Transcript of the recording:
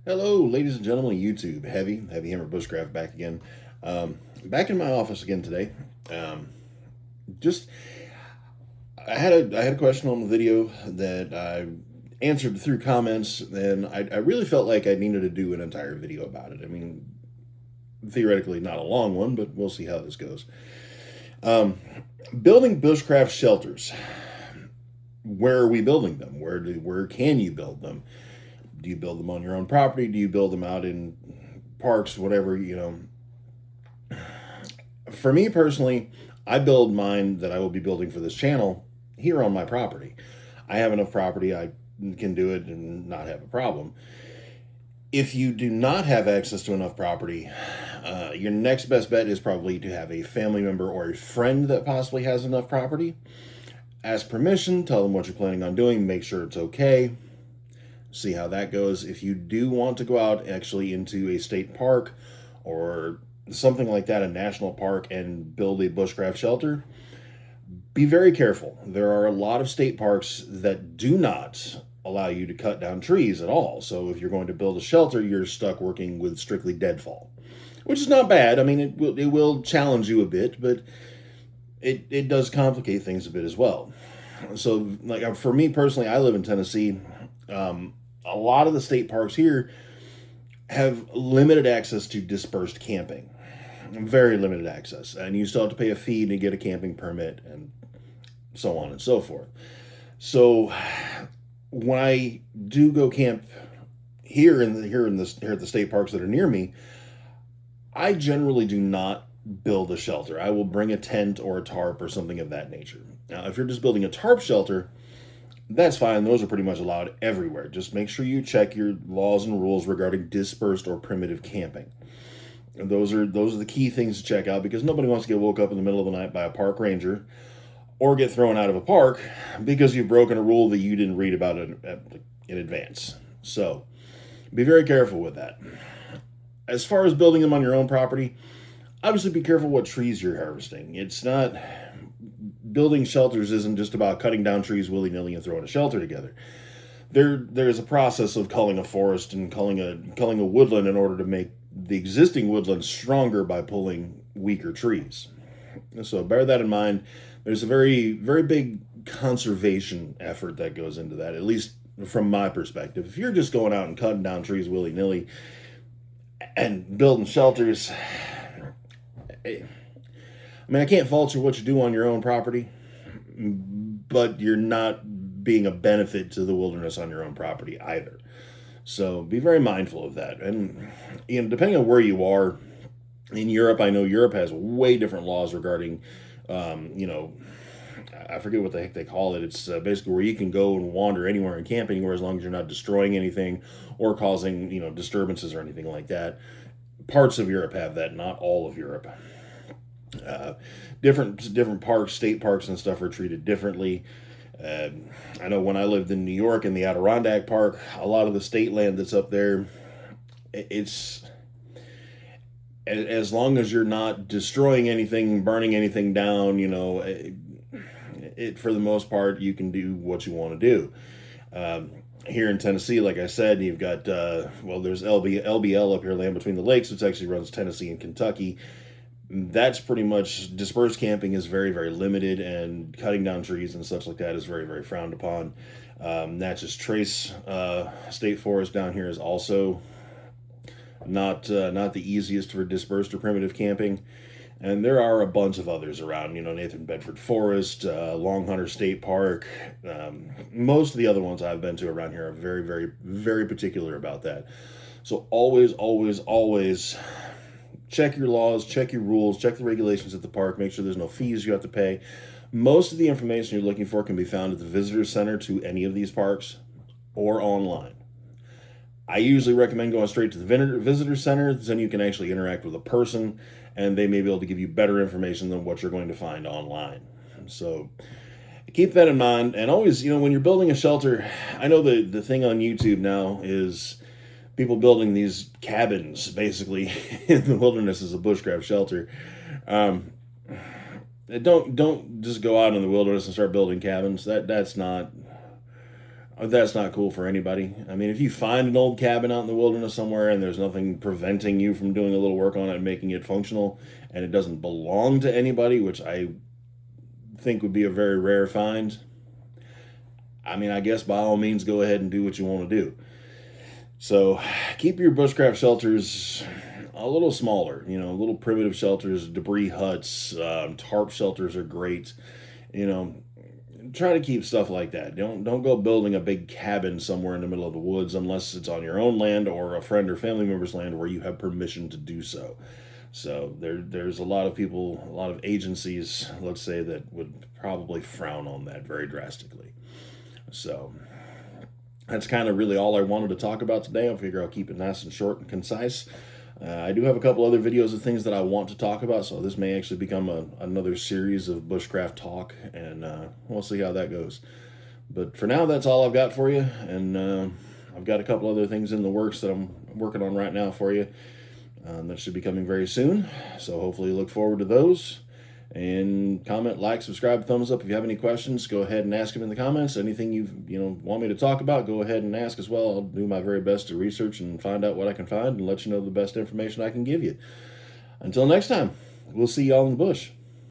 Hello, ladies and gentlemen of YouTube. Heavy Hammer Bushcraft back again. Back in my office again today. Um, just I had a question on the video that I answered through comments, and I really felt like I needed to do an entire video about it. I mean, theoretically not a long one, but we'll see how this goes. Um, Building bushcraft shelters. Where are we building them? Where can you build them? Do you build them on your own property? Do you build them out in parks, whatever, For me personally, I build mine that I will be building for this channel here on my property. I have enough property, I can do it and not have a problem. If you do not have access to enough property, your next best bet is probably to have a family member or a friend that possibly has enough property. Ask permission, tell them what you're planning on doing, make sure it's okay, see how that goes. If you do want to go out actually into a state park or something like that, a national park, and build a bushcraft shelter, be very careful. There are a lot of state parks that do not allow you to cut down trees at all. So if you're going to build a shelter, you're stuck working with strictly deadfall, which is not bad. I mean, it will challenge you a bit, but it does complicate things a bit as well. So, like for me personally, I live in Tennessee. A lot of the state parks here have limited access to dispersed camping, very limited access, and you still have to pay a fee to get a camping permit and so on and so forth. So when I do go camp here at the state parks that are near me, I generally do not build a shelter. I will bring a tent or a tarp or something of that nature. Now, if you're just building a tarp shelter, that's fine. Those are pretty much allowed everywhere. Just make sure you check your laws and rules regarding dispersed or primitive camping. And those are the key things to check out, because nobody wants to get woke up in the middle of the night by a park ranger or get thrown out of a park because you've broken a rule that you didn't read about in advance. So be very careful with that. As far as building them on your own property, obviously be careful what trees you're harvesting. It's not Building shelters isn't just about cutting down trees willy-nilly and throwing a shelter together. There's a process of culling a forest and culling a woodland in order to make the existing woodland stronger by pulling weaker trees. So bear that in mind. There's a very big conservation effort that goes into that, at least from my perspective. If you're just going out and cutting down trees willy-nilly and building shelters, I mean, I can't fault you what you do on your own property, but you're not being a benefit to the wilderness on your own property either. So be very mindful of that. And depending on where you are in Europe, I know Europe has way different laws regarding, you know, I forget what the heck they call it. It's basically where you can go and wander anywhere and camp anywhere as long as you're not destroying anything or causing, disturbances or anything like that. Parts of Europe have that, not all of Europe. Uh, different parks, state parks and stuff are treated differently. Uh, I know when I lived in New York in the Adirondack Park, a lot of the state land that's up there, it's as long as you're not destroying anything, burning anything down, it for the most part you can do what you want to do. Here in Tennessee, like I said, you've got there's LBL up here, Land Between the Lakes, which actually runs Tennessee and Kentucky. That's pretty much dispersed camping is very, very limited, and cutting down trees and such like that is very, very frowned upon. Natchez Trace State Forest down here is also not the easiest for dispersed or primitive camping, and there are a bunch of others around. Nathan Bedford Forest, Long Hunter State Park. Most of the other ones I've been to around here are very, very, very particular about that. So always, always, always check your laws, check your rules, check the regulations at the park, make sure there's no fees you have to pay. Most of the information you're looking for can be found at the visitor center to any of these parks or online. I usually recommend going straight to the visitor center, then you can actually interact with a person and they may be able to give you better information than what you're going to find online. So keep that in mind. And always, when you're building a shelter, I know the thing on YouTube now is people building these cabins basically in the wilderness as a bushcraft shelter. Don't just go out in the wilderness and start building cabins. That's not That's not cool for anybody. I mean, if you find an old cabin out in the wilderness somewhere and there's nothing preventing you from doing a little work on it and making it functional, and it doesn't belong to anybody, which I think would be a very rare find, I mean, I guess by all means go ahead and do what you want to do. So keep your bushcraft shelters a little smaller, little primitive shelters, debris huts, tarp shelters are great. You know, try to keep stuff like that. Don't go building a big cabin somewhere in the middle of the woods unless it's on your own land or a friend or family member's land where you have permission to do so. So there's a lot of people, a lot of agencies, let's say, that would probably frown on that very drastically. So that's kind of really all I wanted to talk about today. I figure I'll keep it nice and short and concise. I do have a couple other videos of things that I want to talk about, so this may actually become another series of bushcraft talk, and we'll see how that goes. But for now, that's all I've got for you, and I've got a couple other things in the works that I'm working on right now for you that should be coming very soon, so hopefully look forward to those. And comment, like, subscribe, thumbs up. If you have any questions, go ahead and ask them in the comments. Anything you want me to talk about, go ahead and ask as well. I'll do my very best to research and find out what I can find and let you know the best information I can give you. Until next time, we'll see y'all in the bush.